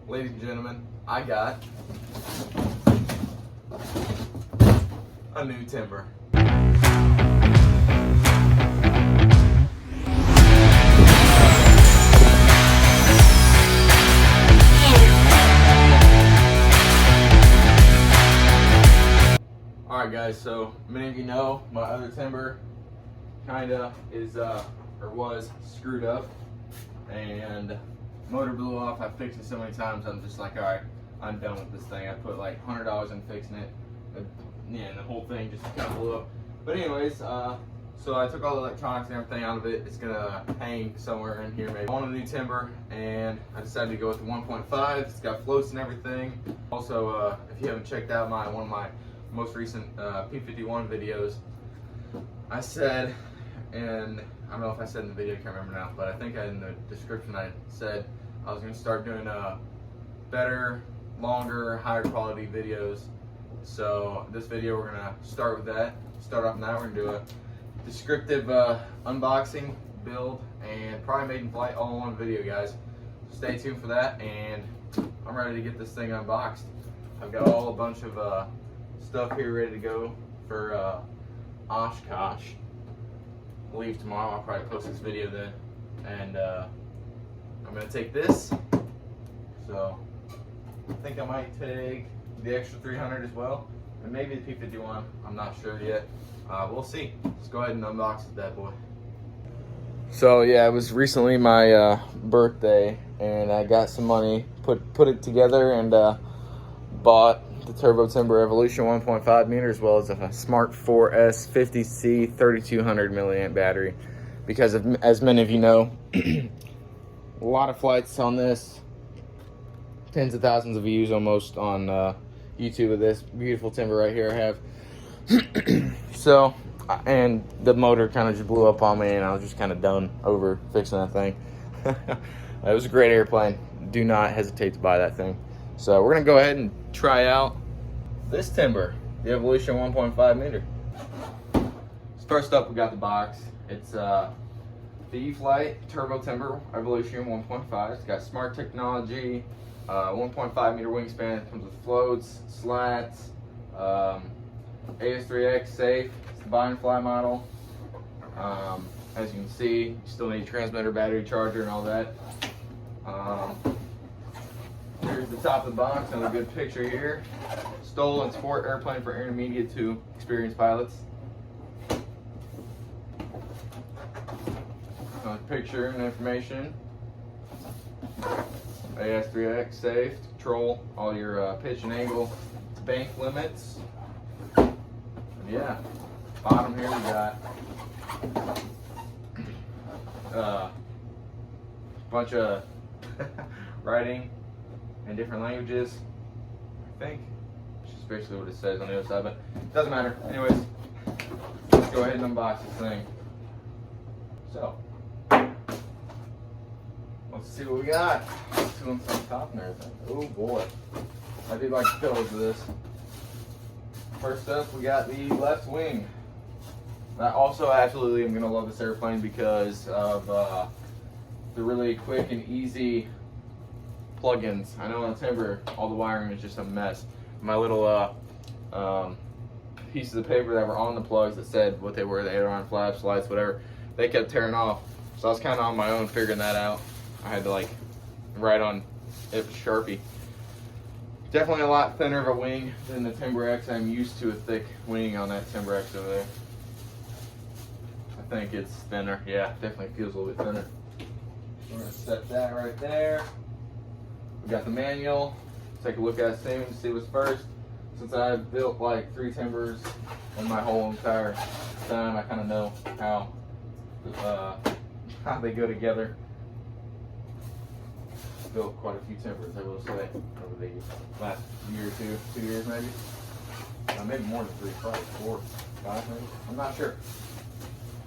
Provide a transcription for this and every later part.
ladies and gentlemen, I got a new timber. Alright guys, so many of you know my other timber kinda is or was screwed up and motor blew off. I fixed it so many times I'm just like, alright, I'm done with this thing. I put like $100 in fixing it. Yeah, and the whole thing just kind of blew up. But anyways, so I took all the electronics and everything out of it. It's gonna hang somewhere in here maybe. I want a new timber and I decided to go with the 1.5. It's got floats and everything. Also, if you haven't checked out one of my most recent P51 videos, I said, and I don't know if I said in the video, I can't remember now, but I think in the description I said I was going to start doing better, longer, higher quality videos. So this video we're going to start with that. Start off now, we're going to do a descriptive unboxing, build, and probably Maiden Flite all in one video, guys. Stay tuned for that, and I'm ready to get this thing unboxed. I've got a bunch of stuff here ready to go for Oshkosh. I'll leave tomorrow. I'll probably post this video then, and I'm gonna take this. So I think I might take the extra 300 as well, and maybe the P51. I'm not sure yet. We'll see. Let's go ahead and unbox this bad boy. So yeah, it was recently my birthday, and I got some money, put it together, and bought the Turbo Timber Evolution 1.5 meter, as well as a Smart 4S 50C 3200 milliamp battery, because as many of you know, a lot of flights on this, tens of thousands of views almost on YouTube of this beautiful timber right here I have. So, and the motor kind of just blew up on me, and I was just kind of done over fixing that thing. It was a great airplane. Do not hesitate to buy that thing. So we're gonna go ahead and try out this timber, the Evolution 1.5 meter. First up, we got the box. It's the Flite Turbo Timber Evolution 1.5. It's got smart technology, 1.5 meter wingspan. It comes with floats, slats, AS3X safe. It's the buy and fly model. As you can see, you still need a transmitter, battery, charger, and all that. Here's the top of the box, another good picture here. Stolen sport airplane for intermediate to experienced pilots. Another picture and information. AS3X safe to control all your pitch and angle bank limits. And yeah, bottom here we got a bunch of writing in different languages, I think. Which is basically what it says on the other side, but it doesn't matter. Anyways, let's go ahead and unbox this thing. So, let's see what we got. Let's see what's on top and everything. Oh boy. I do like the colors of this. First up, we got the left wing. I also absolutely am going to love this airplane because of the really quick and easy plugins. I know on timber, all the wiring is just a mess. My little pieces of paper that were on the plugs that said what they were, the aileron flaps, lights, whatever, they kept tearing off. So I was kind of on my own figuring that out. I had to like write on it with Sharpie. Definitely a lot thinner of a wing than the Timber X. I'm used to a thick wing on that Timber X over there. I think it's thinner. Yeah, definitely feels a little bit thinner. We're gonna set that right there. We got the manual. Take a look at it soon, see what's first. Since I've built like 3 timbers in my whole entire time, I kind of know how they go together. Built quite a few timbers, I will say, over the last year or 2 years maybe. Maybe more than 3, probably 4, 5 maybe. I'm not sure.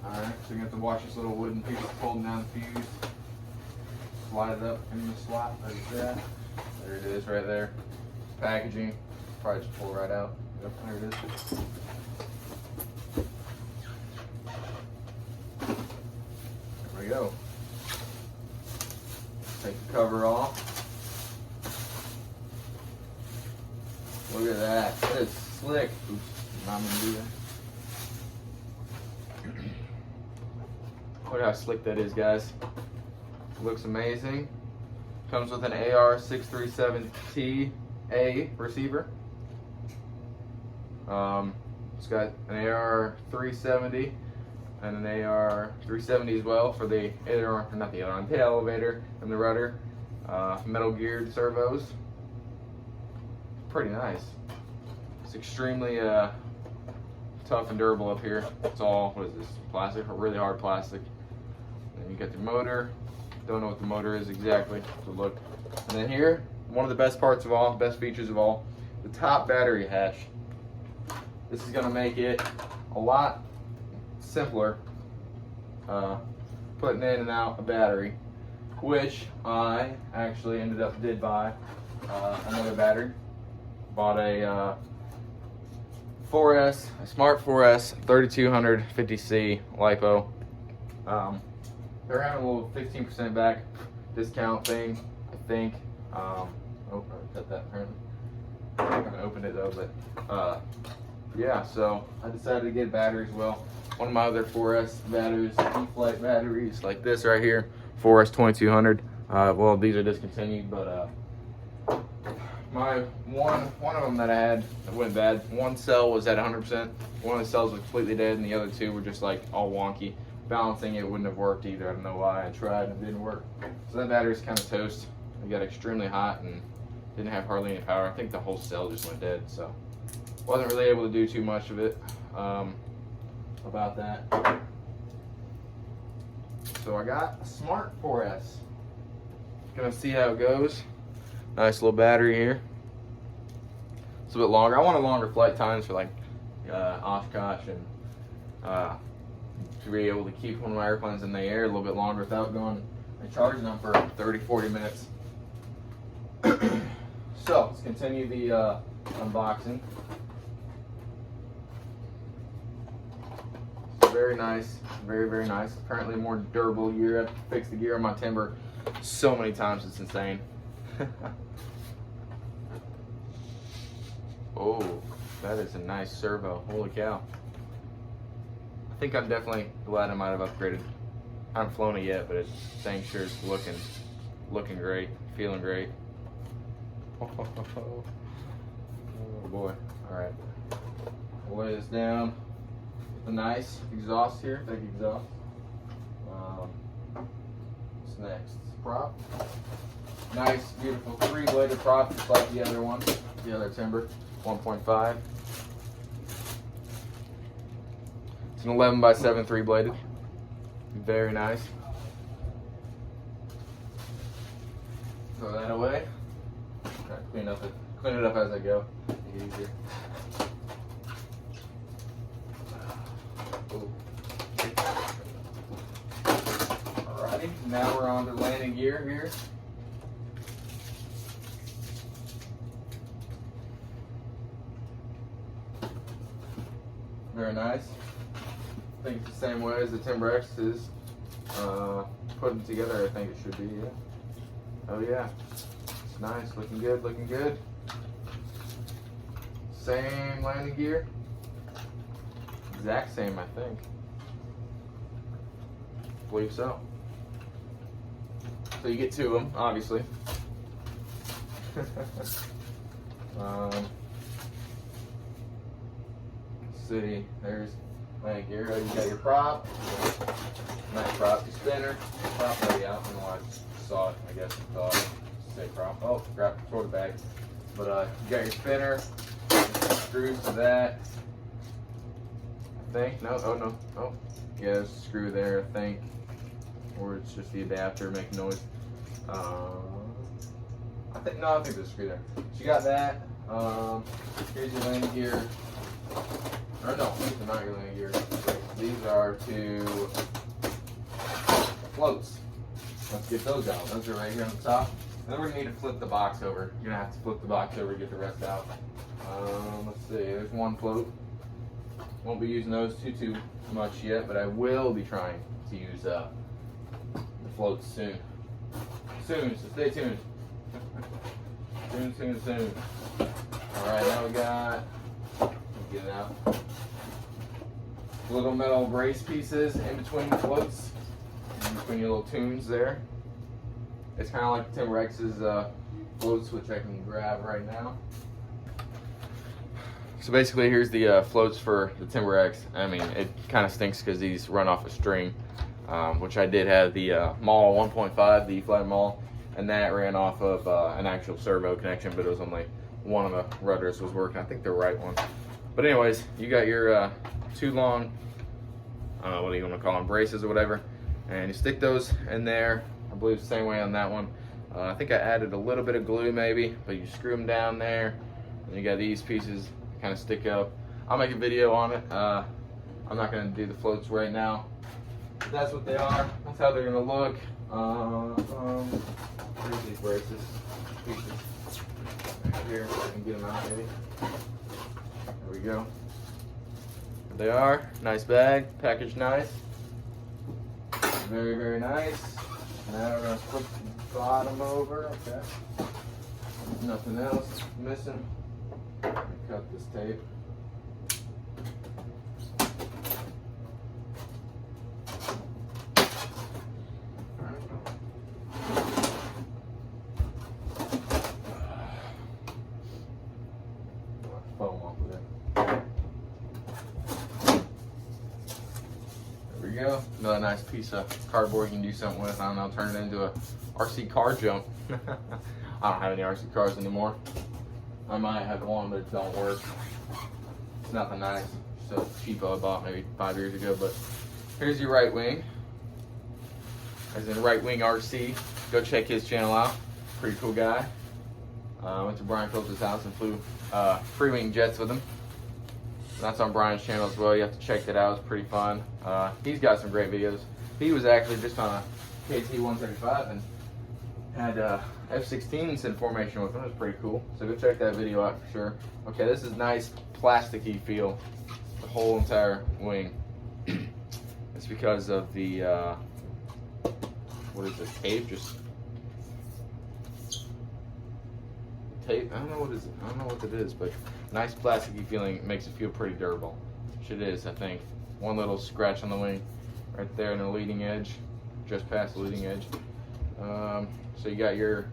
Alright, so you have to watch this little wooden piece holding down the fuse. Slide it up in the slot like that. There it is right there. Packaging. Probably just pull right out. Yep, there it is. There we go. Take the cover off. Look at that. That is slick. Oops, not gonna do that. Look how slick that is, guys. Looks amazing. Comes with an AR-637TA receiver. It's got an AR-370 and an AR-370 as well for the aileron, not the aileron, the elevator and the rudder. Metal geared servos. Pretty nice. It's extremely tough and durable up here. It's all, what is this, plastic, or really hard plastic. And you got the motor. Don't know what the motor is exactly, so look. And then here, one of the best parts of all, best features of all, the top battery hash. This is gonna make it a lot simpler putting in and out a battery, which I actually did buy another battery. Bought a 4S, a Smart 4S 3250C LiPo. They're having a little 15% back discount thing, I think. Oh, I cut that apparently. I haven't opened it though, but yeah, so I decided to get a battery as well. One of my other 4S batteries, Flite batteries, like this right here, 4S 2200. Well, these are discontinued, but my one of them that I had, it went bad. One cell was at 100%. One of the cells was completely dead, and the other two were just like all wonky. Balancing it wouldn't have worked either. I don't know why. I tried and it didn't work. So that battery's kind of toast. It got extremely hot and didn't have hardly any power. I think the whole cell just went dead. So wasn't really able to do too much of it about that. So I got a Smart 4S. Gonna see how it goes. Nice little battery here. It's a bit longer. I wanted longer flight times for like Oshkosh and to be able to keep one of my airplanes in the air a little bit longer without going and charging them for 30-40 minutes. So let's continue the unboxing. Very nice, very nice. Apparently more durable gear. I've fixed the gear on my timber so many times, it's insane. Oh, that is a nice servo. Holy cow. I think I'm definitely glad I might have upgraded. I haven't flown it yet, but it's dang sure it's looking great, feeling great. Oh boy. Alright. We'll lay this down. The nice exhaust here, big exhaust. What's next? Prop. Nice, beautiful 3-bladed prop, just like the other one, the other timber, 1.5. It's an 11x7 3-bladed. Very nice. Throw that away. Try to clean it up as I go. Make it easier. Alrighty, now we're on to landing gear here. Very nice. I think it's the same way as the Timber X is putting together. I think it should be. Yeah. Oh yeah. It's nice. Looking good. Looking good. Same landing gear. Exact same, I think. Believe so. So you get two of them, obviously. Let's see. There's landing gear. Oh, you got your prop. Nice prop. Your spinner. Prop already out. I don't know why I saw it. I guess I thought it say prop. Oh, crap. Throw the bag. But you got your spinner. Screws to that. I think. No. Oh no. Oh. Yeah, there's a screw there, I think. Or it's just the adapter making noise. I think there's a screw there. So you got that. Here's your landing gear. Or no, these are not your landing gear. These are two floats. Let's get those out. Those are right here on the top. And then we're gonna need to flip the box over. You're gonna have to flip the box over to get the rest out. Let's see. There's one float. Won't be using those too much yet, but I will be trying to use the floats soon. So stay tuned. Soon. Alright, now we got, get it out, little metal brace pieces in between the floats, in between your little tunes there. It's kind of like Timber X's floats, which I can grab right now. So basically, here's the floats for the Timber X. I mean, it kind of stinks because these run off a string, which I did have the Maul 1.5, the flat Maul, and that ran off of an actual servo connection, but it was only one of the rudders was working. I think the right one. But anyways, you got your two long, I don't know what do you want to call them, braces or whatever, and you stick those in there. I believe the same way on that one. I think I added a little bit of glue maybe, but you screw them down there, and you got these pieces kind of stick up. I'll make a video on it. I'm not going to do the floats right now. But that's what they are. That's how they're going to look. Here's these braces pieces right here. I can get them out maybe. There we go. There they are. Nice bag, packaged nice. Very, very nice. Now we're going to flip the bottom over. Okay. Nothing else missing. Cut this tape. Foam off of it. There we go. Another nice piece of cardboard you can do something with. I don't know, turn it into a RC car jump. I don't have any RC cars anymore. I might have one, but it don't work. It's nothing nice. So cheapo I bought maybe 5 years ago. But here's your right wing. As in Right Wing RC. Go check his channel out. Pretty cool guy. Went to Brian Phillips' house and flew free wing jets with him. That's on Brian's channel as well. You have to check that out. It's pretty fun. He's got some great videos. He was actually just on a KT-135 and had F-16s in formation with them. It was pretty cool. So go check that video out for sure. Okay, this is nice plasticky feel. The whole entire wing. It's because of the what is this tape? Just tape. I don't know what is it. I don't know what it is, but nice plasticky feeling. It makes it feel pretty durable. Which it is, I think. One little scratch on the wing, right there in the leading edge, just past the leading edge. So you got your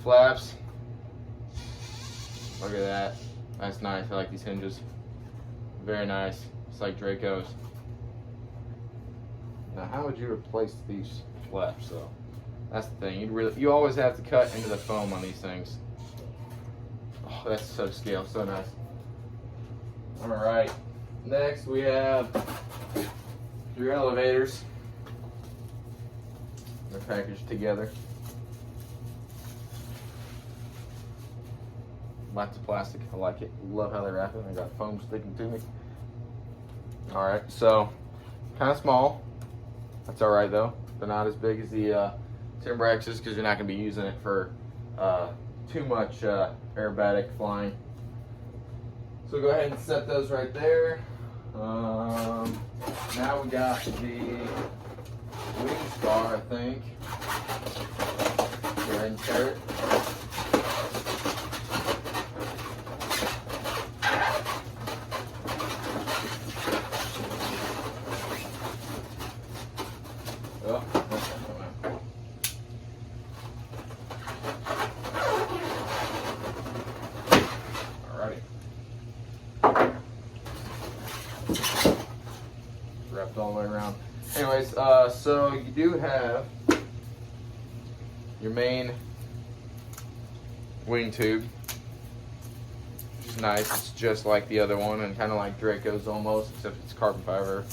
flaps. Look at that. That's nice. I like these hinges. Very nice. It's like Draco's. Now, how would you replace these flaps, though? That's the thing. You always have to cut into the foam on these things. Oh, that's so scale. So nice. All right. Next, we have your elevators. They're packaged together. Lots of plastic. I like it. Love how they wrap it. I got foam sticking to me. Alright, so kind of small. That's alright though. They're not as big as the Timber X's because you're not going to be using it for too much aerobatic flying. So go ahead and set those right there. Now we got the wing spar, I think. Go ahead and tear it. Oh, alrighty. Wrapped all the way around. Anyways, so you do have your main wing tube, which is nice. It's just like the other one and kind of like Draco's almost, except it's carbon fiber.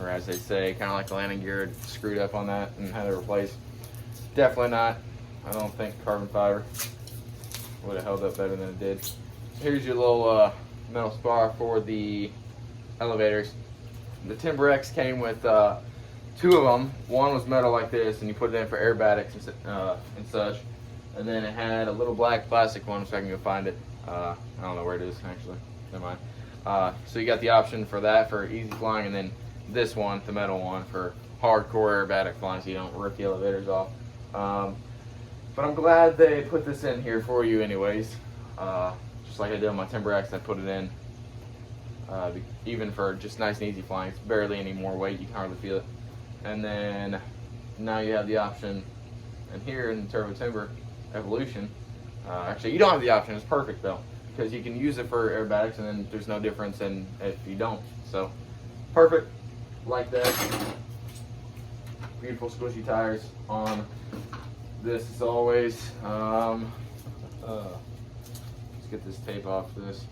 Or as they say, kind of like the landing gear, screwed up on that and had it replaced. Definitely not. I don't think carbon fiber would have held up better than it did. Here's your little metal spar for the elevators. The Timber X came with two of them. One was metal like this, and you put it in for aerobatics and such. And then it had a little black plastic one, so I can go find it. I don't know where it is actually. Never mind. So you got the option for that for easy flying, and then this one, the metal one, for hardcore aerobatic flying, so you don't rip the elevators off. But I'm glad they put this in here for you anyways. just like I did on my Timber X. I put it in, even for just nice and easy flying. It's barely any more weight, you can hardly feel it. And then now you have the option, and here in the Turbo Timber Evolution, actually you don't have the option. It's perfect though, because you can use it for aerobatics, and then there's no difference in if you don't. So perfect, like that. Beautiful squishy tires on this as always. Let's get this tape off this.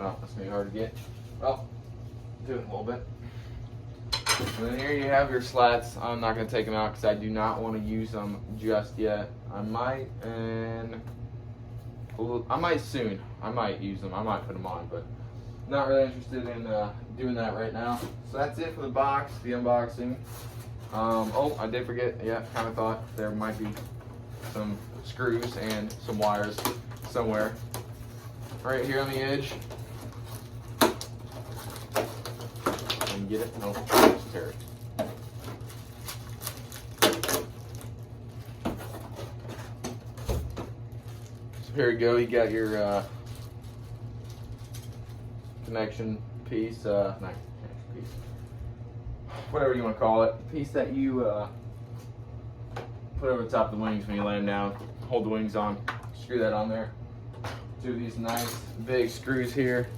Oh, that's gonna be hard to get. Well, do it a little bit. And then here you have your slats. I'm not gonna take them out because I do not want to use them just yet. I might, and I might soon. I might use them. I might put them on, but not really interested in doing that right now. So that's it for the box, the unboxing. Oh, I did forget. Yeah, kind of thought there might be some screws and some wires somewhere right here on the edge. And get it? No, just tear it. So here we go. You got your connection piece, not connection piece, whatever you want to call it, piece that you put over the top of the wings when you lay them down, hold the wings on, screw that on there. Two of these nice big screws here,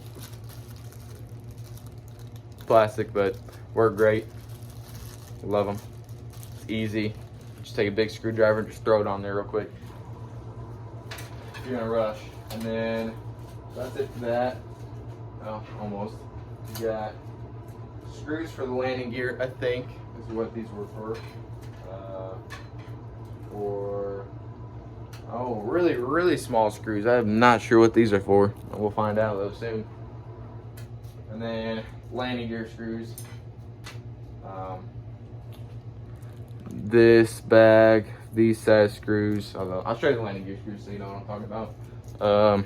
plastic but work great, love them. It's easy, just take a big screwdriver and just throw it on there real quick if you're gonna rush. And then that's it for that. Oh, almost. You got screws for the landing gear, I think is what these were for. Oh, really small screws. I'm not sure what these are for. We'll find out though soon. And then landing gear screws. This bag, these size screws. Although I'll show you the landing gear screws so you know what I'm talking about.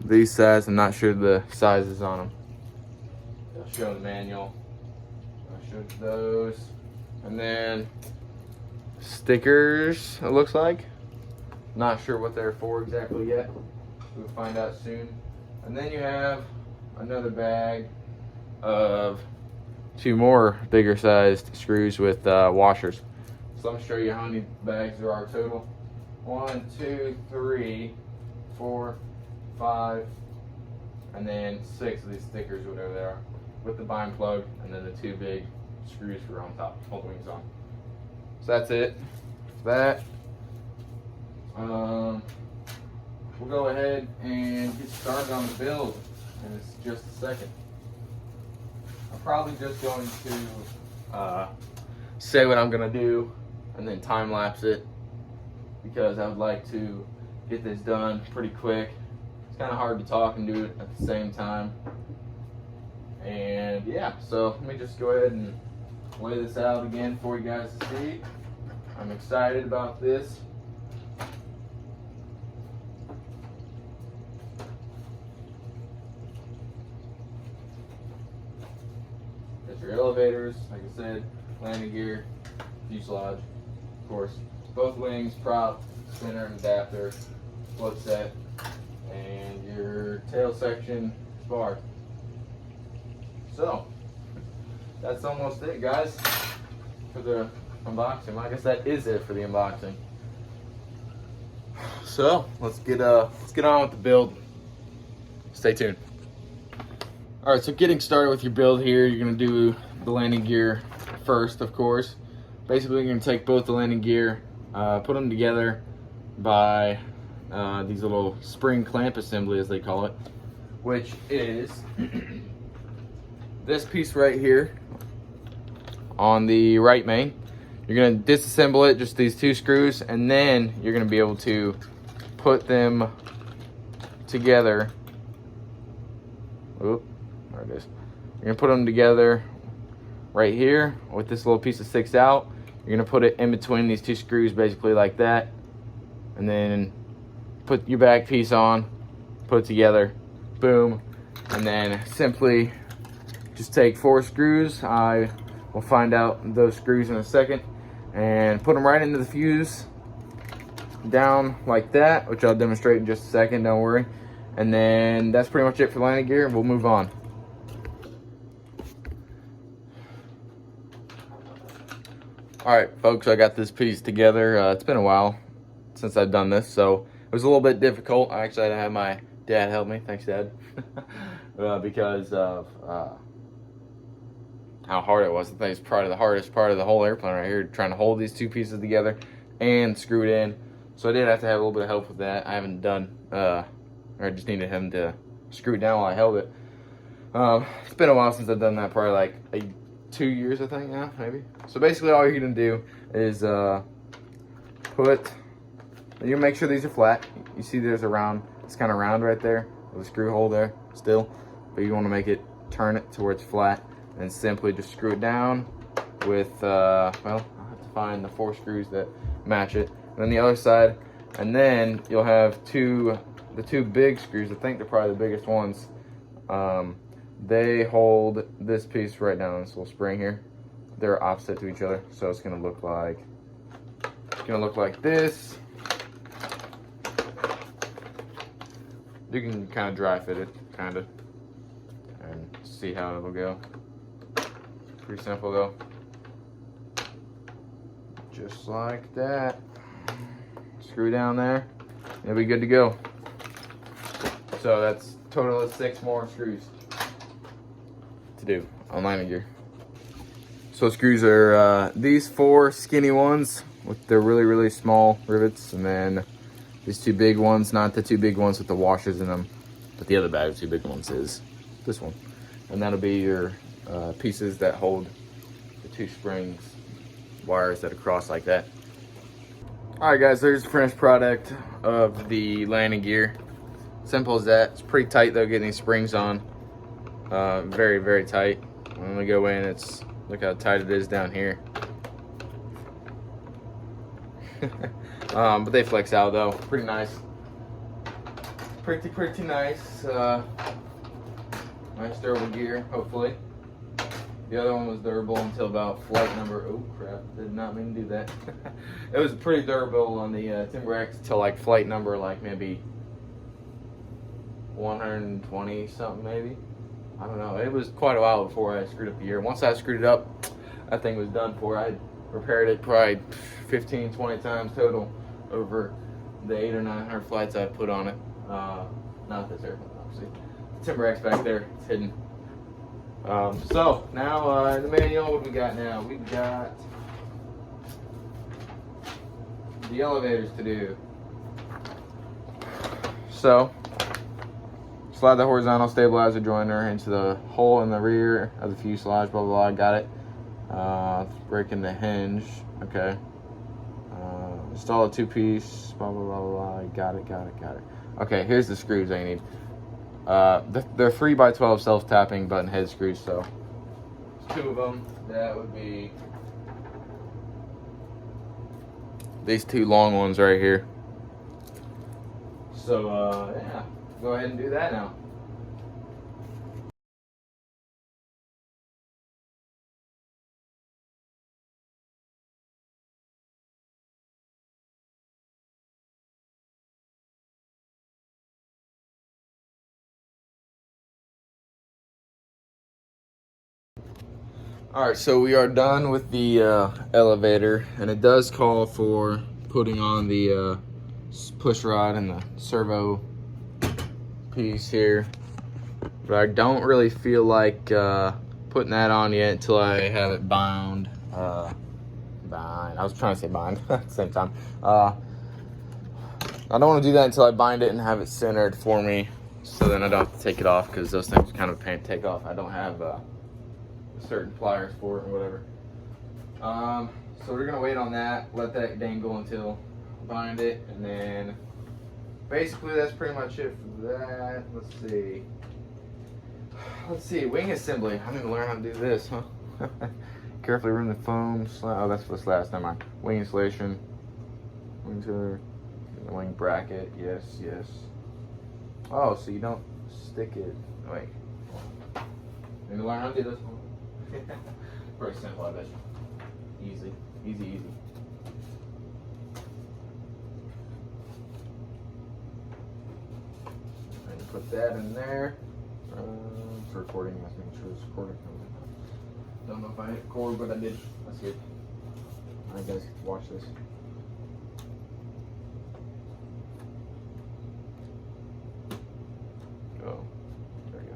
These size, I'm not sure the sizes on them. I'll show the manual. I'll show those. And then stickers, it looks like. Not sure what they're for exactly yet. We'll find out soon. And then you have another bag of 2 more bigger sized screws with washers. So I'm gonna show you how many bags there are total. 1, 2, 3, 4, 5, and then 6 of these stickers, whatever they are, with the bind plug, and then the 2 big screws for on top, hold the wings on. So that's it for that. We'll go ahead and get started on the build in just a second. I'm probably just going to say what I'm gonna do and then time lapse it, because I would like to get this done pretty quick. It's kind of hard to talk and do it at the same time. And yeah, so let me just go ahead and lay this out again for you guys to see. I'm excited about this. Got your elevators, like I said, landing gear, fuselage, of course. Both wings, prop, spinner, and adapter, float set, and your tail section bar. So that's almost it, guys, for the unboxing. I guess that is it for the unboxing. So let's get on with the build. Stay tuned. All right, so getting started with your build here, you're gonna do the landing gear first, of course. Basically, you're gonna take both the landing gear, put them together by these little spring clamp assembly, as they call it, which is this piece right here on the right main. You're gonna disassemble it, just these 2 screws, and then you're gonna be able to put them together. Oop, there it is. You're gonna put them together right here with this little piece that sticks out. You're gonna put it in between these 2 screws, basically like that, and then put your back piece on, put it together, boom, and then simply just take 4 screws. I will find out those screws in a second, and put them right into the fuse, down like that, which I'll demonstrate in just a second, don't worry. And then that's pretty much it for landing gear. We'll move on. All right, folks, I got this piece together. It's been a while since I've done this, so it was a little bit difficult. I actually had to have my dad help me. Thanks, Dad. Because of how hard it was. I think it's probably the hardest part of the whole airplane right here, trying to hold these two pieces together and screw it in. So I did have to have a little bit of help with that. I haven't done, or I just needed him to screw it down while I held it. It's been a while since I've done that, probably like 2 years, I think, now, maybe. So basically all you're gonna do is you make sure these are flat. You see there's a round, it's kind of round right there with a screw hole there still, but you want to make it, turn it to where it's flat, and simply just screw it down with, well, I'll have to find the 4 screws that match it. And then the other side, and then you'll have the two big screws, I think they're probably the biggest ones. They hold this piece right down, this little spring here. They're opposite to each other, so it's gonna look like this. You can kind of dry fit it, and see how it'll go. Pretty simple though. Just like that. Screw down there, it'll be good to go. So that's a total of 6 more screws to do on landing gear. So screws are these 4 skinny ones with their really small rivets, and then these 2 big ones, not the 2 big ones with the washers in them, but the other bag of 2 big ones is this one. And that'll be your pieces that hold the 2 springs, wires that are crossed like that. Alright guys, there's the finished product of the landing gear. Simple as that. It's pretty tight though, getting these springs on. Very tight. When we go in, look how tight it is down here. But they flex out though, pretty nice. Pretty nice. Nice durable gear, hopefully. The other one was durable until about flight number, oh crap, did not mean to do that. It was pretty durable on the Timber X till like flight number, like maybe 120 something maybe. I don't know, it was quite a while before I screwed up the gear. Once I screwed it up, that thing was done for. I repaired it probably 15, 20 times total over the 800 or 900 flights I've put on it. Not this airplane, obviously. The Timber X back there, it's hidden. So now in the manual, what do we got now? We've got the elevators to do. So slide the horizontal stabilizer joiner into the hole in the rear of the fuselage, blah blah blah, got it. Breaking the hinge, okay. Install a 2-piece, blah blah blah blah, got it. Okay, here's the screws that you need. They're 3x12 self-tapping button head screws, so 2 of them. That would be these 2 long ones right here. So yeah, go ahead and do that now. Alright, so we are done with the elevator, and it does call for putting on the push rod and the servo piece here, but I don't really feel like putting that on yet until I have it bound. I was trying to say bind at the same time. I don't want to do that until I bind it and have it centered for me, so then I don't have to take it off, because those things are kind of a pain to take off. I don't have certain pliers for it or whatever. So we're gonna wait on that, let that dangle until I bind it, and then basically that's pretty much it for that. Let's see, wing assembly. I need to learn how to do this, huh? Carefully remove the foam. Oh, that's what's last. Never mind. Wing insulation. Wing tiller. The wing bracket. Yes. Oh, so you don't stick it. Wait. Need to learn how to do this one. Pretty simple, I bet you. Easy. put that in there. It's recording. Let's make sure it's recording. Don't know if I hit record, but I did. That's good. Alright guys, watch this. Oh, there we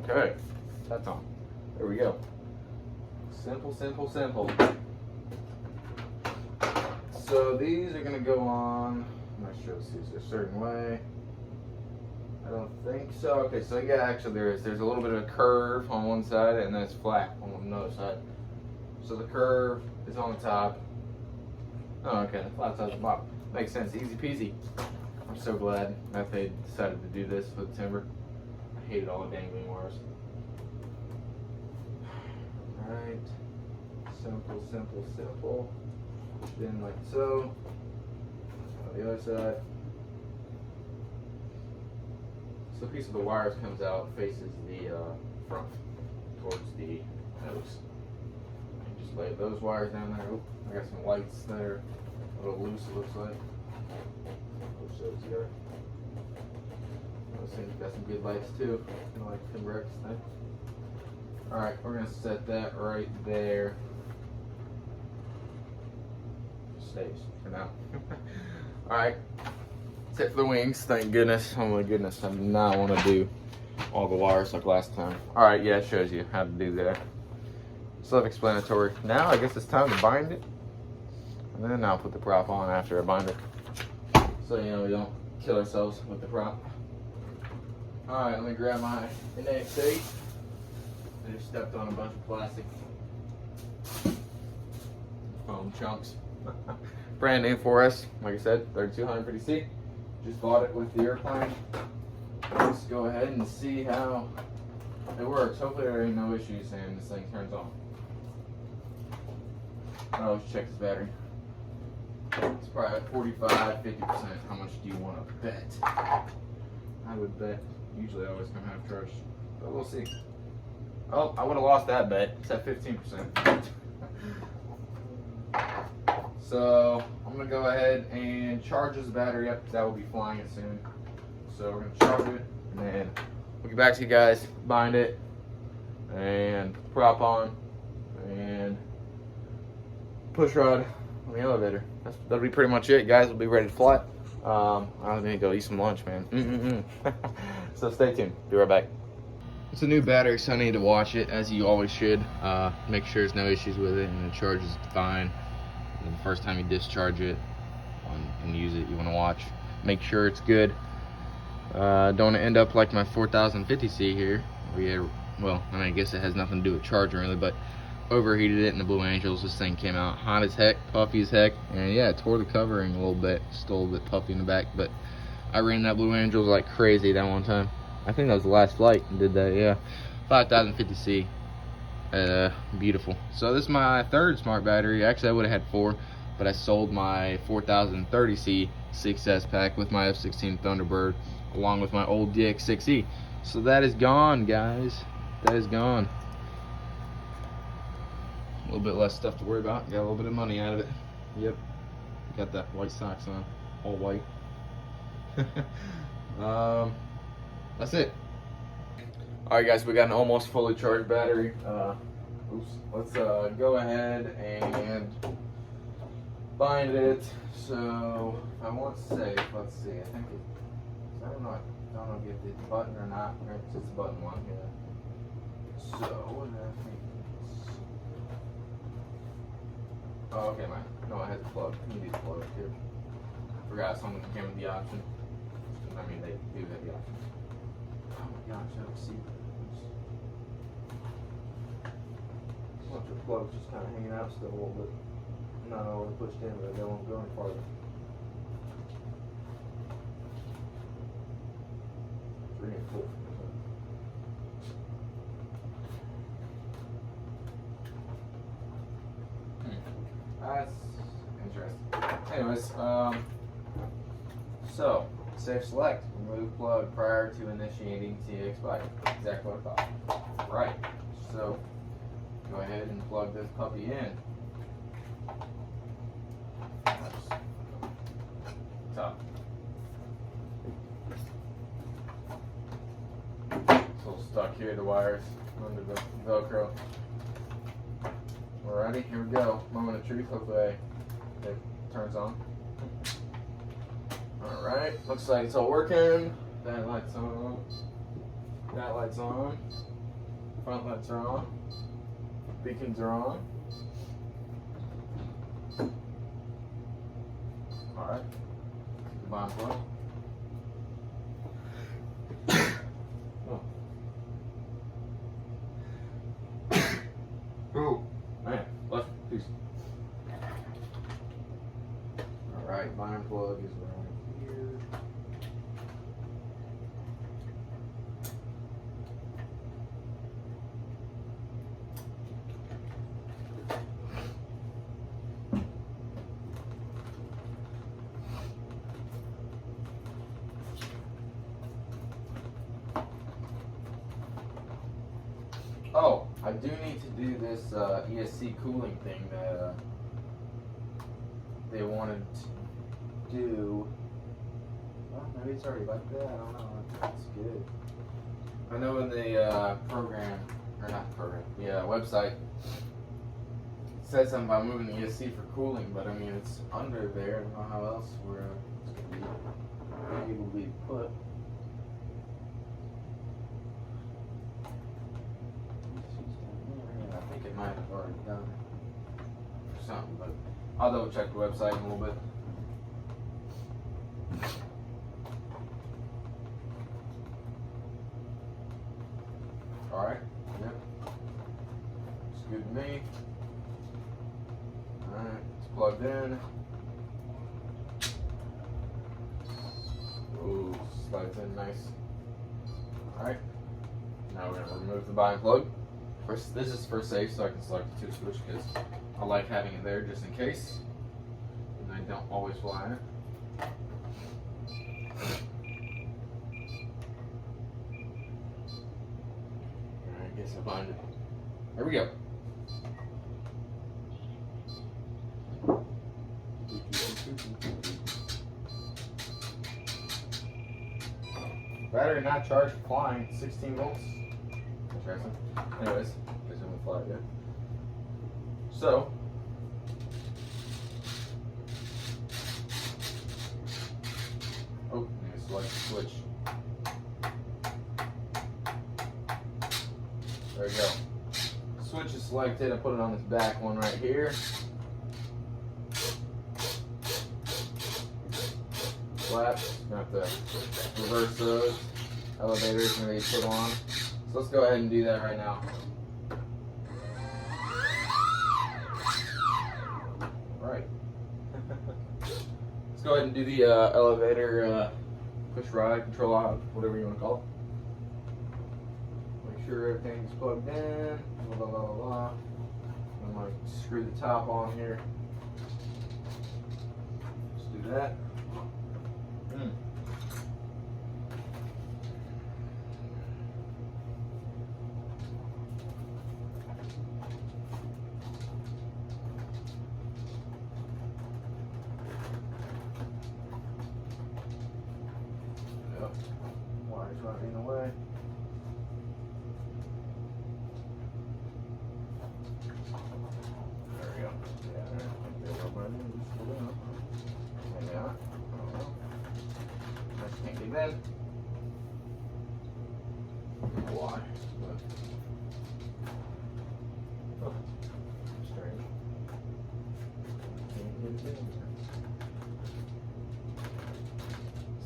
go. Okay, that's on. There we go. Simple, simple, simple. So these are gonna go on. I'm not sure if it's a certain way. I don't think so. Okay, so yeah, actually there is. There's a little bit of a curve on one side and then it's flat on another side. So the curve is on the top. Oh, okay, the flat side's the bottom. Makes sense, easy peasy. I'm so glad that they decided to do this with timber. I hated all the dangling wires. Alright, simple, simple, simple. Then like so. On the other side. So a piece of the wires comes out, faces the front towards the nose. And just lay those wires down there. Oop, I got some lights that are a little loose, it looks like. I'll show it together. Those things got some good lights too, kind of like Timber X thing. Alright, we're going to set that right there. Stays for now. Alright. That's it for the wings, thank goodness. Oh my goodness, I do not want to do all the wires like last time. Alright, yeah, it shows you how to do that. Self-explanatory. Now I guess it's time to bind it. And then I'll put the prop on after I bind it. So you know we don't kill ourselves with the prop. Alright, let me grab my innate tape. I just stepped on a bunch of plastic foam chunks. Brand new for us, like I said, 3250C. Just bought it with the airplane. Let's go ahead and see how it works. Hopefully there ain't no issues and this thing turns on. Oh, let's check this battery. It's probably at 45-50%. How much do you want to bet? I would bet. Usually I always come half charged, but we'll see. Oh, I would have lost that bet. It's at 15%. So I'm gonna go ahead and charge this battery up because that will be flying it soon. So we're gonna charge it and then we'll get back to you guys, bind it, and prop on, and push rod on the elevator. That'll be pretty much it, guys. We'll be ready to fly. I'm gonna go eat some lunch, man. So stay tuned. Be right back. It's a new battery, so I need to watch it as you always should. Make sure there's no issues with it and it charges fine. And the first time you discharge it and use it, you want to watch, make sure it's good. Don't want to end up like my 4050C here. Well, I mean, I guess it has nothing to do with charging really, but overheated it in the Blue Angels. This thing came out hot as heck, puffy as heck, and yeah, it tore the covering a little bit. Still a little bit puffy in the back, but I ran that Blue Angels like crazy that one time. I think that was the last flight and did that, yeah. 5050C. Beautiful. So this is my third smart battery. Actually I would have had 4, but I sold my 4030C 6S pack with my F16 Thunderbird along with my old DX6E. So that is gone, guys. That is gone. A little bit less stuff to worry about. Got a little bit of money out of it. Yep. Got that white socks on, all white. That's it. Alright guys, we got an almost fully charged battery. Let's go ahead and bind it. So I want safe. Let's see. I think I don't know if it's the button or not. It's just a button one. Yeah. So what did I think? Oh, okay, no, it has a plug. You need a plug here. I forgot someone came with the option. I mean, they do have the option. Oh my gosh, I don't see it. A bunch of plugs just kind of hanging out still a little bit. Not all pushed in, but they won't go any farther. It's really cool. That's interesting. Anyways, so safe select, remove plug prior to initiating TX bike. Exactly what I thought. Right. So go ahead and plug this puppy in. Top. It's a little stuck here, the wires under the Velcro. Alrighty, here we go. Moment of truth. Hopefully it turns on. Alright, looks like it's all working. That light's on. That light's on. Front lights are on. Beacons are on. Alright. Combine plug. Oh. Oh, man, left piece. Alright, bind plug is right here. Oh, I do need to do this ESC cooling thing that they wanted to do. Well, maybe it's already like that. I don't know. That's good. I know in the program, or not program, yeah, website, it said something about moving the ESC for cooling, but I mean, it's under there. I don't know how else it's going to be able to be put. I think it might have already done or something, but I'll double check the website in a little bit. Alright, yep. It's good to me. Alright, it's plugged in. Ooh, slides in nice. Alright, now we're going to remove the bind plug. First, this is for safe, so I can select the 2 switch because I like having it there just in case. And I don't always fly in it. Alright, I guess I bind it. There we go. Battery not charged for flying, 16 volts. Interesting. Anyways, guess I'm gonna fly again. So, oh, I'm gonna select the switch. There we go. Switch is selected. I put it on this back one right here. Flaps. Gonna have to reverse those. Elevators gonna be put on. So let's go ahead and do that right now. Alright. Let's go ahead and do the elevator push ride, control out, whatever you want to call it. Make sure everything's plugged in. Blah, blah, blah, blah. I'm going to screw the top on here. Let's do that. Wires running away. There we go. Yeah, I think they're running just a little. Maybe not. I don't know. I just can't get in. I don't know why, but. Oh, strange. Can't get it in.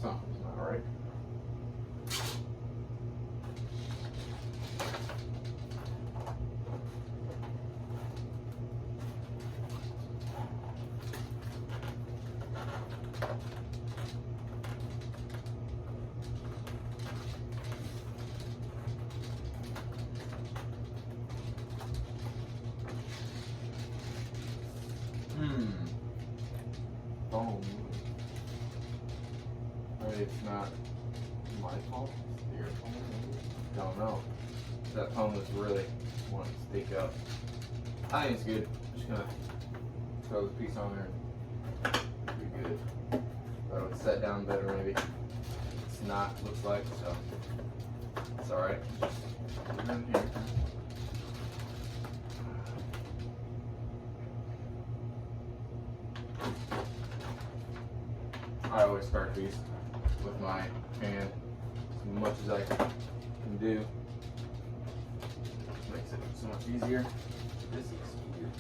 Something's not right. Phone. Maybe it's not my phone. It's your phone. Don't know. That phone was really wanting to stick up. I think it's good. I'm just gonna throw this piece on there and Pretty good. Thought it would set down better maybe. It's not, looks like, so it's alright. Just put it in here. I always start these with my hand as much as I can do. Makes it so much easier. This is easier.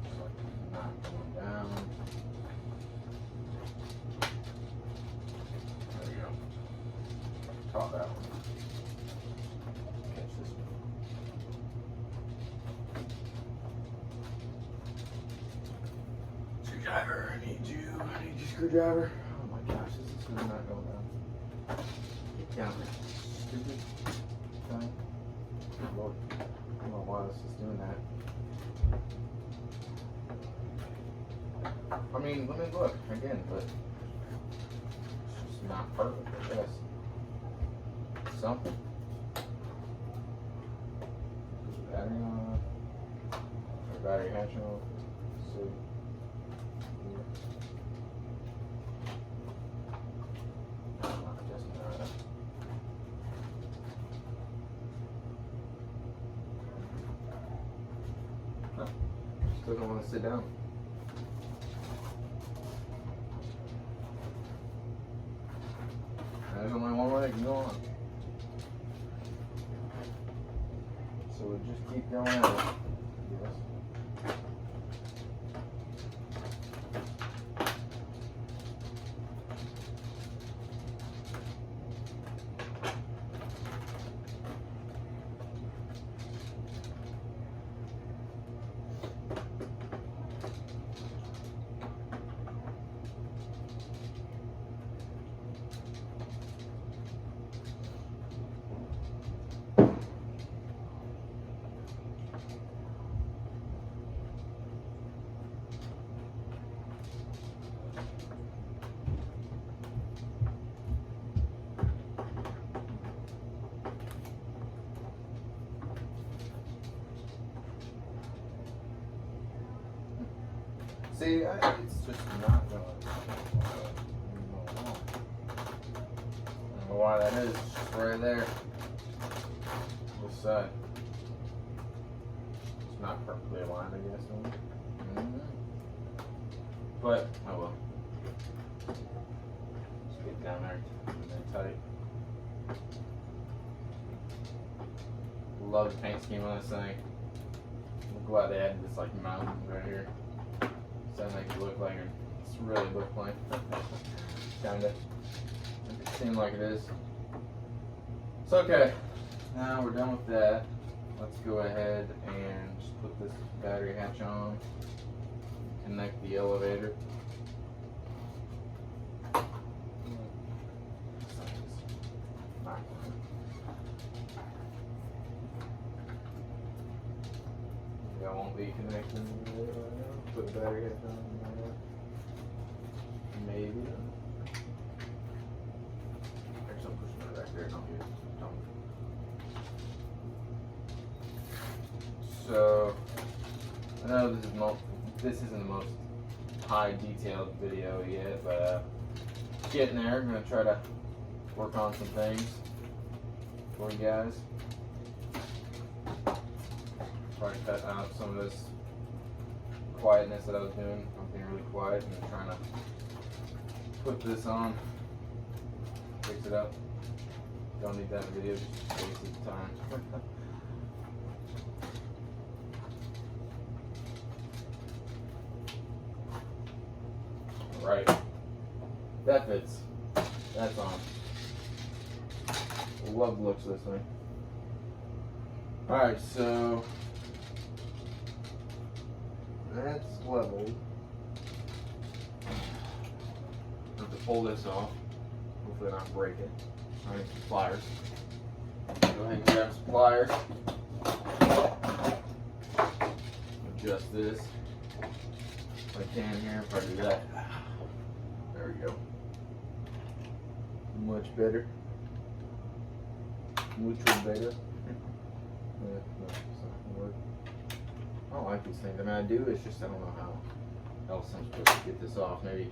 So not going down. There we go. Caught that one. Catch this one. Screwdriver, I need you. I need your screwdriver. Oh my gosh, this is really not going down. Get down there. Stupid thing. Lord, I don't know why this is doing that. I mean, let me look again, but it's just not perfect, I guess. Something. Put the battery on. Or battery hatch on. So. Still don't want to sit down. There's only one way it can go on. So we'll just keep going at it. Yes. See, it's just not going. I don't know why that is. It's just right there. This side. It's not perfectly aligned, I guess. But, oh well. Just get down there and tight. Love the paint scheme on this thing. I'm glad they had this like mountain right here. That makes it look like it's really look like kinda. It seems like it is. So okay, now we're done with that. Let's go ahead and just put this battery hatch on. Connect the elevator. I won't be connecting right now. Put the battery head on there. Maybe. There's some pushing it back there, not here. So I know this isn't the most high detailed video yet, but getting there. I'm gonna try to work on some things for you guys. Try to cut out some of this quietness that I was doing. I'm being really quiet and trying to put this on, fix it up. Don't need that video, just wasted time. Alright, that fits. That's on. Love the looks of this thing. Alright, so that's leveled. I have to pull this off. Hopefully not break it. I need some pliers. Go ahead and grab some pliers. Adjust this if I can here, if I do that. There we go. Much better. Mucho better. No, it's not gonna work. I don't like these things. I mean, I do. It's just I don't know how. else I'm supposed to get this off. Maybe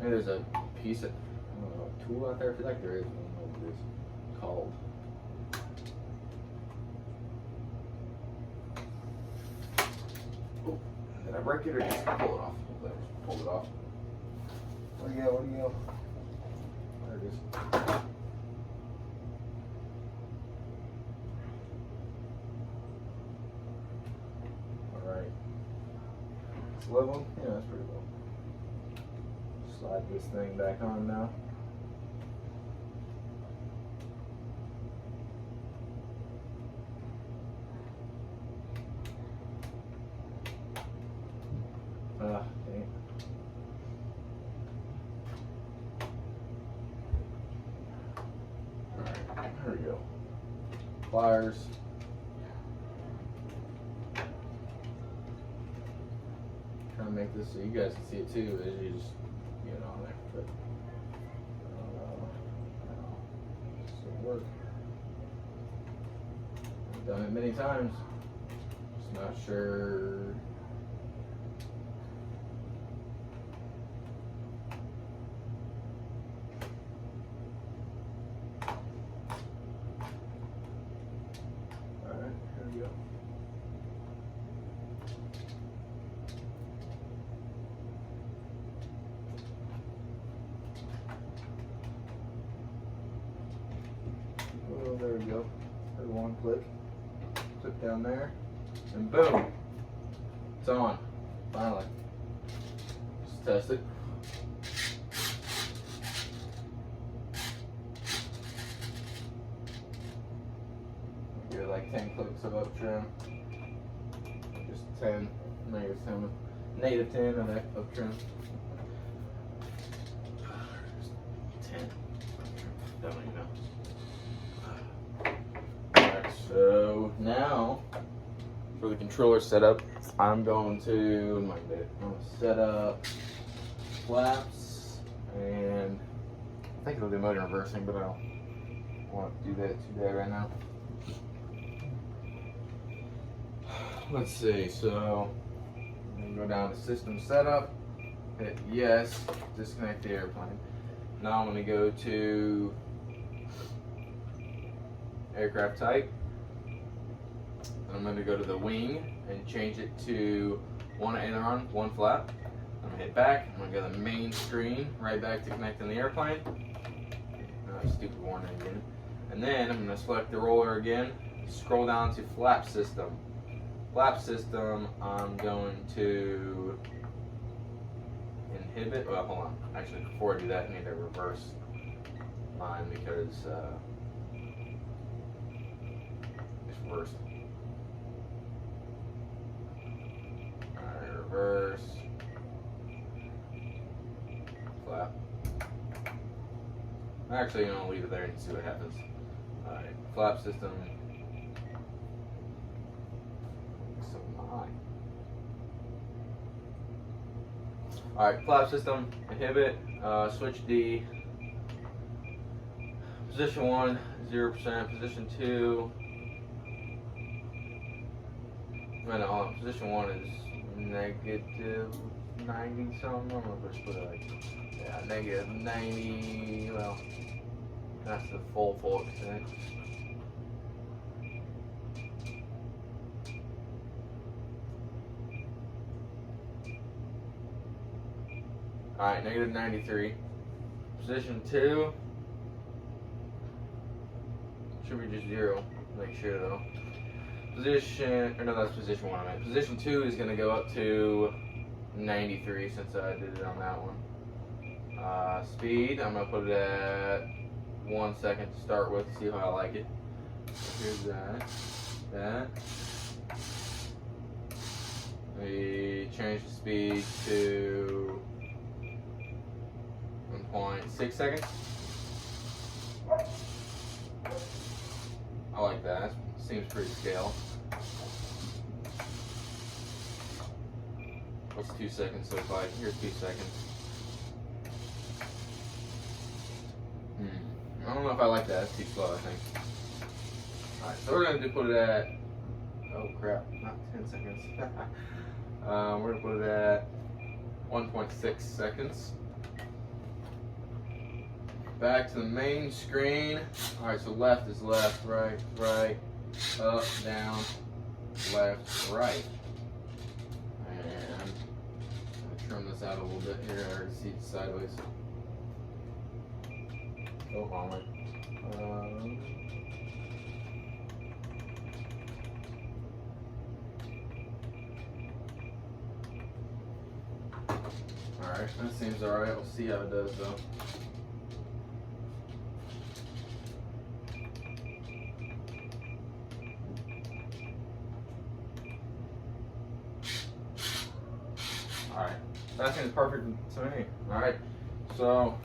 there's a piece of, I don't know, a tool out there. I feel like there is. I don't know what it is called. Oh, did I break it or just pull it off? Pull it off. Where'd you go? Where'd you go? There it is. Alright. It's level? Yeah, that's pretty low. Slide this thing back on now. Dang. Alright, here we go. Pliers. Trying to make this so you guys can see it too as you just get it on there. But this will work. I've done it many times. Just not sure. Oh, there we go. There's one click. Click down there, and boom, it's on. Finally. Just test it. Give it like 10 clicks of up trim. Just 10, native 10 of that up trim. 10. Don't even know. So now, for the controller setup, I'm going to set up flaps, and I think it'll do motor reversing, but I don't want to do that today right now. Let's see, so I'm going to go down to system setup, hit yes, disconnect the airplane. Now I'm going to go to aircraft type. I'm going to go to the wing and change it to one aileron, one flap. I'm going to hit back. I'm going to go to the main screen, right back to connecting the airplane. Stupid warning again. And then I'm going to select the roller again, scroll down to flap system. Flap system, I'm going to inhibit. Well, hold on. Actually, before I do that, I need to reverse mine because it's reversed. Reverse, flap. I'm actually going to leave it there and see what happens. Alright, flap system. So high. Alright, flap system, inhibit, switch D. Position 1, 0%. Position 2. Position 1 is negative 90 something. I'm gonna just put it like, yeah, negative 90. Well, that's the full extent. Alright, negative 93. Position 2 should be just 0. Make sure though. Position, or no, that's position 1 I meant. Position 2 is going to go up to 93 since I did it on that one. Speed, I'm going to put it at 1 second to start with, see how I like it. Here's that. We change the speed to 1.6 seconds. I like that. Seems pretty scale. What's 2 seconds look like? Here's 2 seconds. I don't know if I like that. That's too slow, I think. Alright, so we're going to put it at, oh crap, not 10 seconds. We're going to put it at 1.6 seconds. Back to the main screen. All right, so left is left, right, right, up, down, left, right. And I'm gonna trim this out a little bit here. I already see it sideways. Oh, wrong way. Alright, that seems alright. We'll see how it does though. Alright, that seems perfect to me. Alright, so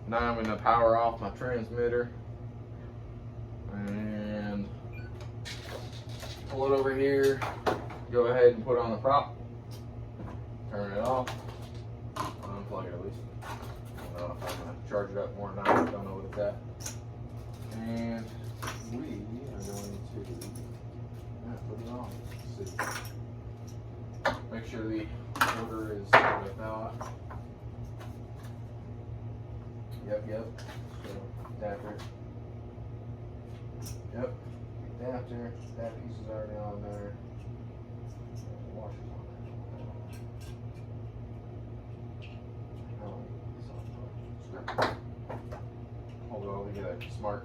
now I'm going to power off my transmitter and pull it over here. Go ahead and put on the prop. Turn it off. Unplug it at least. I don't know if I'm going to charge it up more than I don't know what it's at. And we are going to put it on. Let's see. Make sure the motor is without. Yep. So, adapter. Yep. Adapter. That piece is already on there. The washer's on there. Hold it all together. Smart.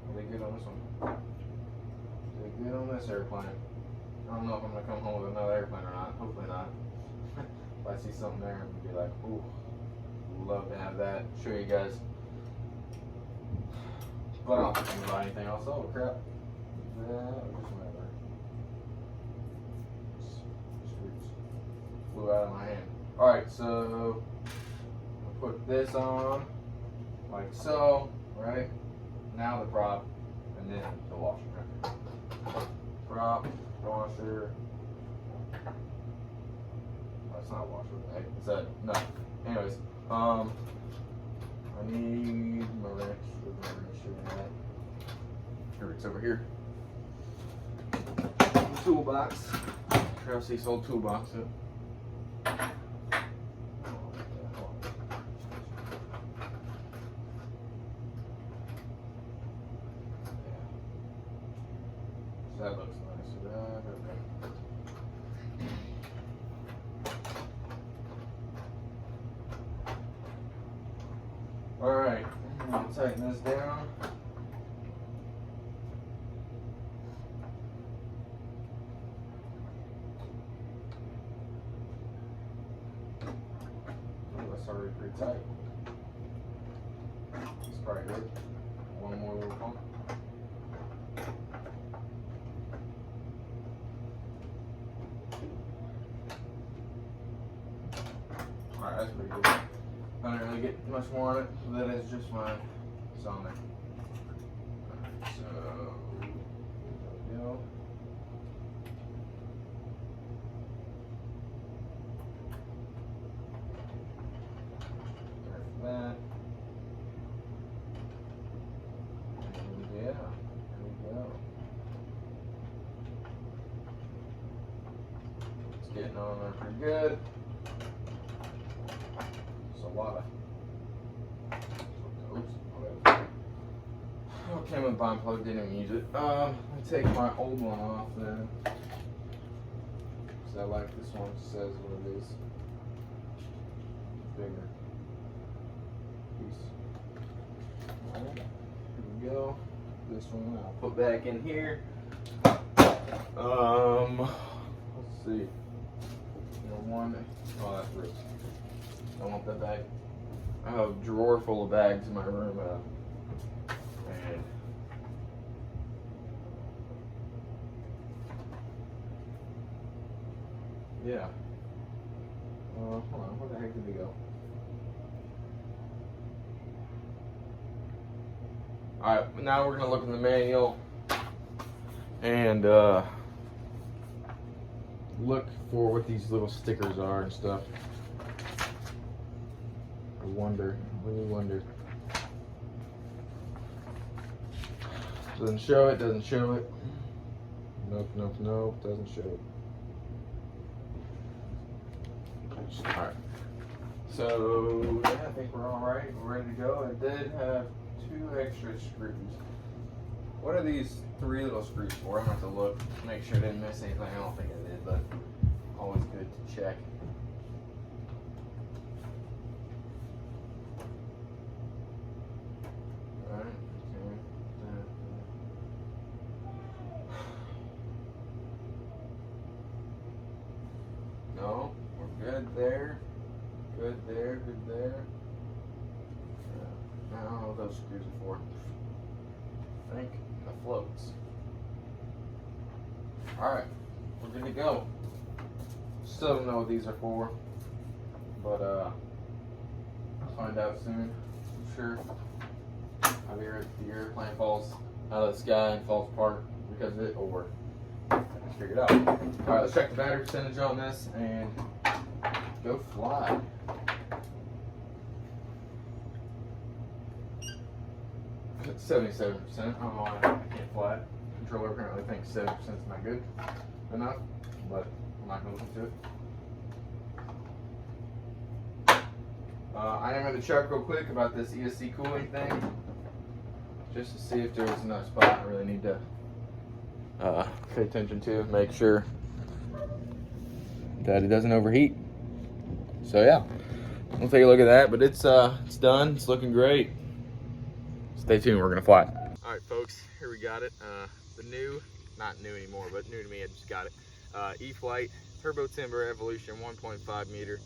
Are they good on this one? Are they good on this airplane? I don't know if I'm going to come home with another airplane or not. Hopefully not. If I see something there, I'm gonna be like, ooh, love to have that. Show you guys. But I don't think about anything else. Oh crap. That or just whatever. Just flew out of my hand. Alright, so I'll put this on like so, right? Now the prop and then the washer. Prop, washer. It's not a washer, right? It's a, no. Anyways, I need my wrench. Here, it's over here. Toolbox. Travis East old toolbox. So that looks nice. Okay. Alright, I'll tighten this down. Oh, that's already pretty tight. It's probably good. One more little pump. Alright, that's pretty good. I don't really get much more on it. That is just fine. It's on there. Alright, so there we go. There's that. And yeah, there we go. It's getting on there pretty good. A lot of okay, my bind plug didn't even use it. Let me take my old one off then. Cause I like this one, it says what it is. Bigger piece. Alright, here we go. This one I'll put back in here. Let's see. One. Oh, that's ripped. I want that bag. I have a drawer full of bags in my room, and yeah. Hold on, where the heck did we go? Alright, now we're gonna look in the manual and look for what these little stickers are and stuff. I really wonder. Doesn't show it, doesn't show it. Nope, doesn't show it. Alright. So, yeah, I think we're alright. We're ready to go. I did have 2 extra screws. What are these 3 little screws for? I'm going to have to look, make sure I didn't miss anything. I don't think I did, but always good to check. Alright, okay. No, we're good there. Good there, good there. I don't know what those screws are for. I think the floats. Alright, we're good to go. Still don't know what these are for, but I'll find out soon, I'm sure. I'll be here if the airplane falls out of the sky and falls apart because of it, or let's figure it out. Alright, let's check the battery percentage on this and go fly. It's 77%. I don't know why I can't fly it. Controller apparently thinks 7% is not good enough, but I'm not going to look into it. I am going to check real quick about this ESC cooling thing, just to see if there's another spot I really need to pay attention to, make sure that it doesn't overheat. So yeah, we'll take a look at that, but it's done. It's looking great. Stay tuned, we're gonna fly. All right, folks, here we got it. The new, not new anymore, but new to me, I just got it. Flite Turbo Timber Evolution 1.5 meter.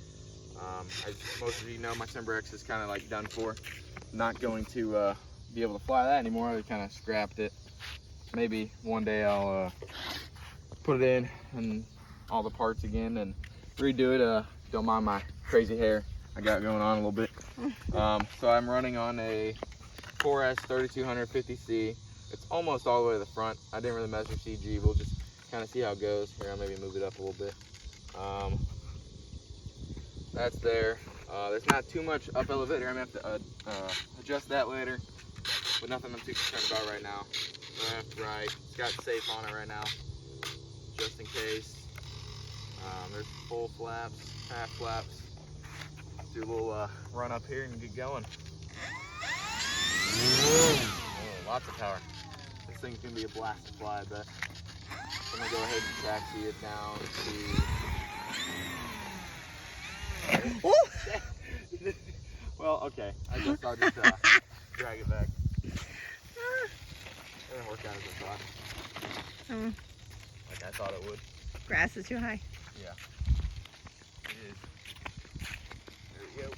As most of you know, my Timber X is kind of like done for. Not going to be able to fly that anymore. I kind of scrapped it. Maybe one day I'll put it in and all the parts again and redo it. Don't mind my crazy hair I got going on a little bit. So I'm running on a 4S 3250C. It's almost all the way to the front. I didn't really measure CG. We'll just kind of see how it goes. Here, I'll maybe move it up a little bit. That's there. There's not too much up elevator. I'm gonna have to adjust that later, but nothing I'm too concerned about right now. Left, right. It's got safe on it right now, just in case. There's full flaps, half flaps. Do a little run up here and get going. Oh, lots of power. This thing's gonna be a blast to fly, I bet. I'm gonna go ahead and taxi it down to. Well, okay. I guess I'll just drag it back. It didn't work out as I thought. Like I thought it would. Grass is too high. Yeah. It is. There we go.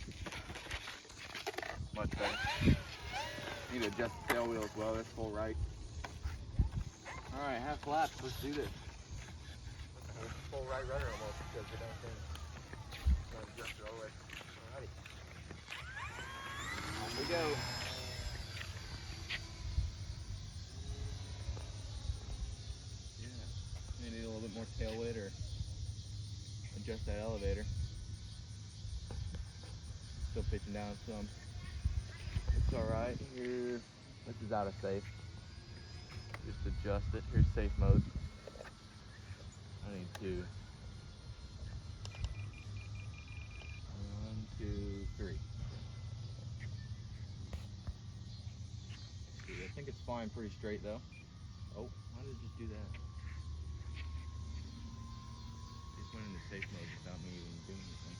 Much better. Need to adjust the tail wheel as well. That's full right. Alright, half flaps. Let's do this. Full right rudder almost because we don't think it's going to adjust it all the way. Alrighty. On we go. Yeah. May need a little bit more tail weight or adjust that elevator. Still pitching down some. It's alright. Here, this is out of safe. Just adjust it. Here's safe mode. I need 2. 1, 2, 3. See, I think it's flying pretty straight though. Oh, why did it just do that? Just went into safe mode without me even doing anything.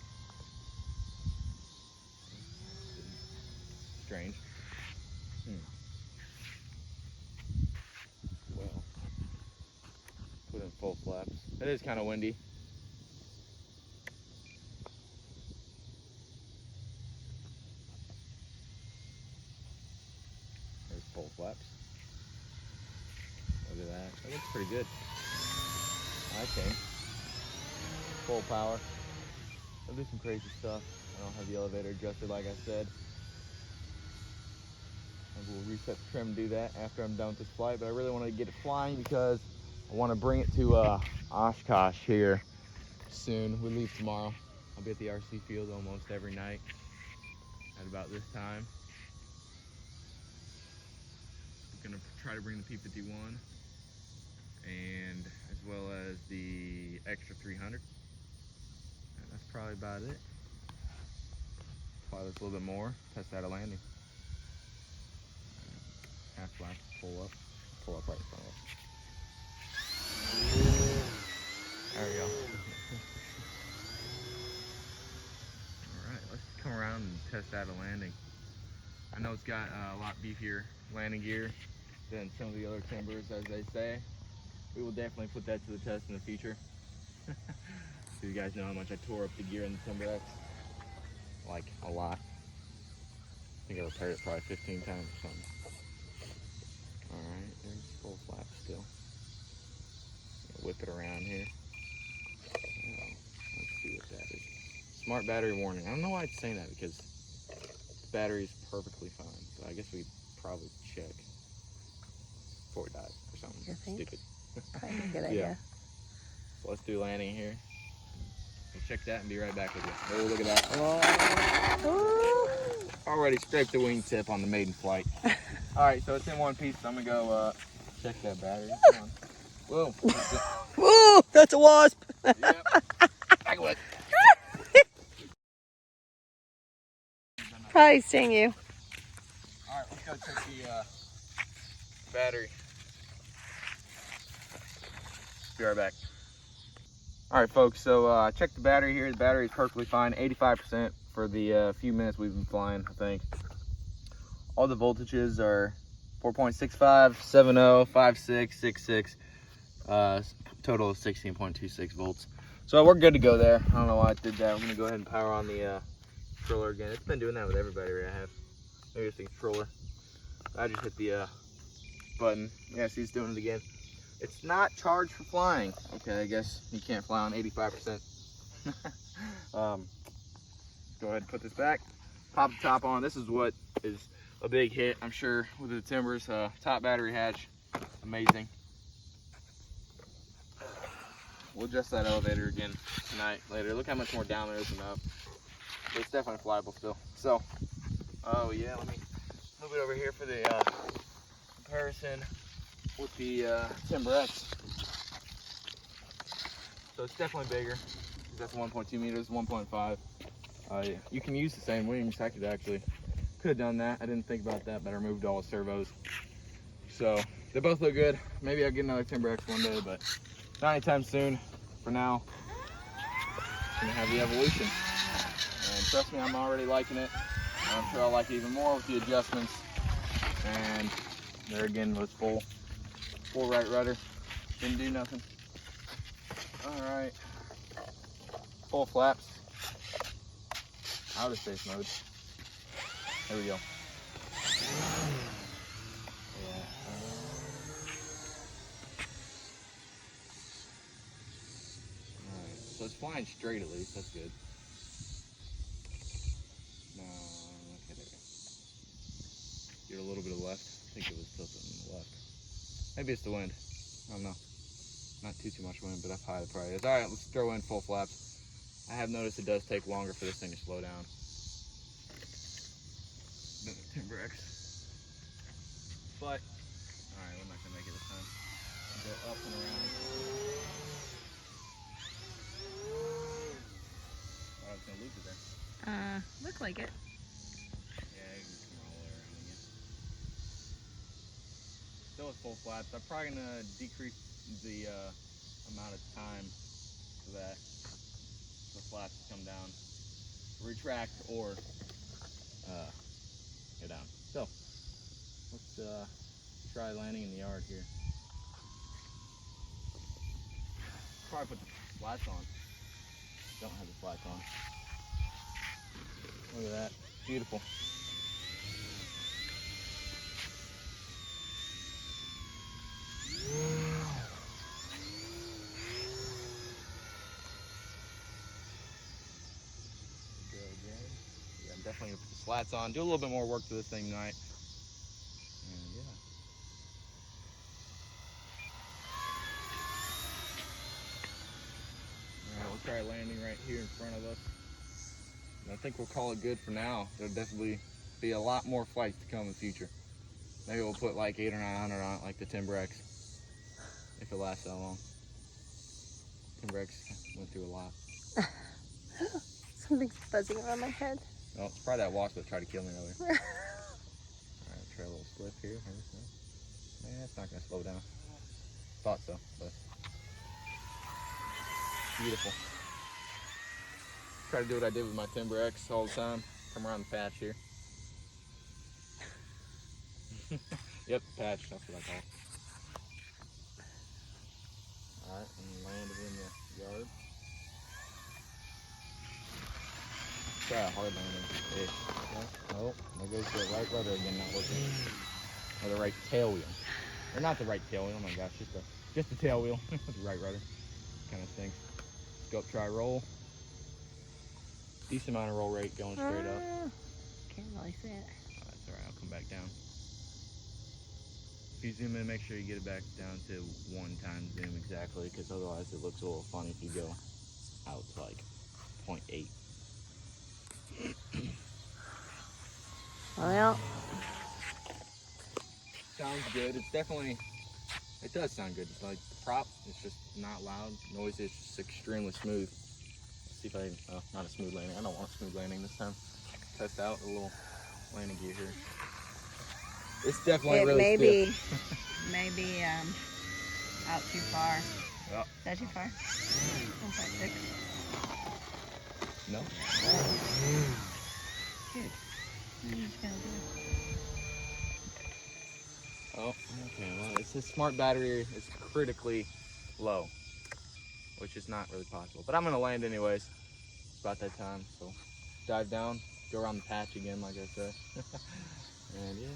Strange. Well, put in full flaps. It is kind of windy. There's full flaps. Look at that. That looks pretty good. Okay. Full power. I'll do some crazy stuff. I don't have the elevator adjusted like I said. I will reset the trim and do that after I'm done with this flight, but I really want to get it flying because I want to bring it to Oshkosh here soon. We leave tomorrow. I'll be at the RC field almost every night at about this time. I'm going to try to bring the P51 and as well as the extra 300. And that's probably about it. Fly this a little bit more, test out a landing. Half fly, pull up right in front of us. There we go. Alright, let's come around and test out a landing. I know it's got a lot beefier landing gear than some of the other timbers, as they say. We will definitely put that to the test in the future. So you guys know how much I tore up the gear in the Timber X. Like, a lot. I think I repaired it probably 15 times or something. Alright, there's full flap still. Whip it around here. Let's see what that is. Smart battery warning. I don't know why it's saying that, because the battery is perfectly fine. So I guess we probably check before it dies or something stupid. Probably a good idea. So let's do landing here. We'll check that and be right back with you. Oh, look at that. Oh. Already scraped the wingtip on the Maiden Flite. Alright, so it's in one piece. So I'm going to go check that battery. Come on. Whoa. Whoa, that's a wasp. Yep. Back away. Probably sting you. Alright, let's go check the battery. Be right back. Alright folks, so I checked the battery here. The battery is perfectly fine, 85% for the few minutes we've been flying, I think. All the voltages are 4.65, 70, 56, 66, total of 16.26 volts. So we're good to go there. I don't know why I did that. I'm gonna go ahead and power on the controller again. It's been doing that with every battery I have. Maybe it's the controller. I just hit the button. Yeah, see, it's doing it again. It's not charged for flying. Okay, I guess you can't fly on 85%. Go ahead and put this back. Pop the top on. This is what is a big hit, I'm sure, with the Timbers. Top battery hatch, amazing. We'll adjust that elevator again tonight, later. Look how much more down there is than up. But it's definitely flyable still. So, oh yeah, let me move it over here for the comparison with the Timber X. So it's definitely bigger. That's 1.2 meters, 1.5. You can use the same wings. I could have done that. I didn't think about that, but I removed all the servos. So they both look good. Maybe I'll get another Timber X one day, but not anytime soon. For now, I'm gonna have the Evolution. And trust me, I'm already liking it. I'm sure I'll like it even more with the adjustments. And there again was full right rudder. Didn't do nothing. All right. Full flaps. Out of safe mode. There we go. Yeah. Alright, so it's flying straight at least, that's good. No, okay, there we go. Get a little bit of left. I think it was tilted on the left. Maybe it's the wind. I don't know. Not too much wind, but up high it probably is. Alright, let's throw in full flaps. I have noticed it does take longer for this thing to slow down than the Timber X. But, alright, we're not going to make it this time. Go up and around. Oh, I was going to lose it there. Look like it. Yeah, you can come all the way around again. Still with full flaps. I'm probably going to decrease the amount of time so that the flaps come down, retract, or go down. So, let's try landing in the yard here. Probably put the flats on. Don't have the flats on. Look at that. Beautiful. Yeah, I'm definitely gonna put the slats on. Do a little bit more work to this thing tonight. And yeah. Alright, we'll try landing right here in front of us. And I think we'll call it good for now. There'll definitely be a lot more flights to come in the future. Maybe we'll put like 800 or 900 on it, like the Timber X, if it lasts that long. Timber X went through a lot. Something's buzzing around my head. Oh, it's probably that wasp that tried to kill me earlier. Alright, try a little slip here. Yeah, it's not going to slow down. Thought so, but beautiful. Try to do what I did with my Timber X all the time. Come around the patch here. Yep, patch, that's what I call it. Alright, and land it in the yard. Try a hard landing-ish. Oh, there goes the right rudder again, not working. Or the right tail wheel. Or not the right tail wheel, oh my gosh, just the tail wheel. The right rudder. Kind of stinks. Let's go up, try roll. Decent amount of roll rate going straight up. Can't really see it. Oh, that's alright, I'll come back down. If you zoom in, make sure you get it back down to 1x zoom exactly, because otherwise it looks a little funny if you go out to like 0.8. Well, Sounds good. It's definitely, it does sound good. It's like the prop, it's just not loud. Noisy, it's just extremely smooth. Let's see if I can, oh, not a smooth landing. I don't want a smooth landing this time. Test out a little landing gear here. It's definitely really stiff. maybe out too far. Yep. Is that too far? 1.6. No. Good. I'm just gonna do Oh, okay. Well, it's a smart battery. It's critically low, which is not really possible. But I'm gonna land anyways. It's about that time, so dive down, go around the patch again, like I said. And yeah,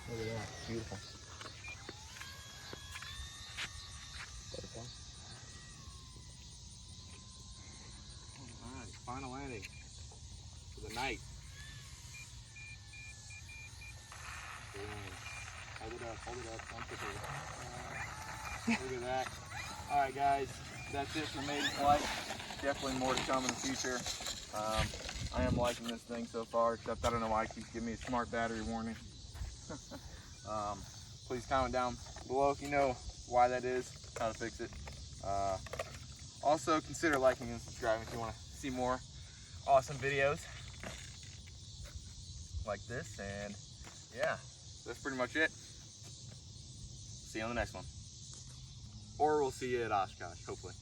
look at that, beautiful. Butterfly. All right, final landing for the night. Hold it up, don't tip over. Look at that. All right, guys, that's it for Maiden Flite. Definitely more to come in the future. I am liking this thing so far, except I don't know why it keeps giving me a smart battery warning. Please comment down below if you know why that is, how to fix it. Also, consider liking and subscribing if you want to see more awesome videos like this. And yeah, that's pretty much it. See you on the next one. Or we'll see you at Oshkosh, hopefully.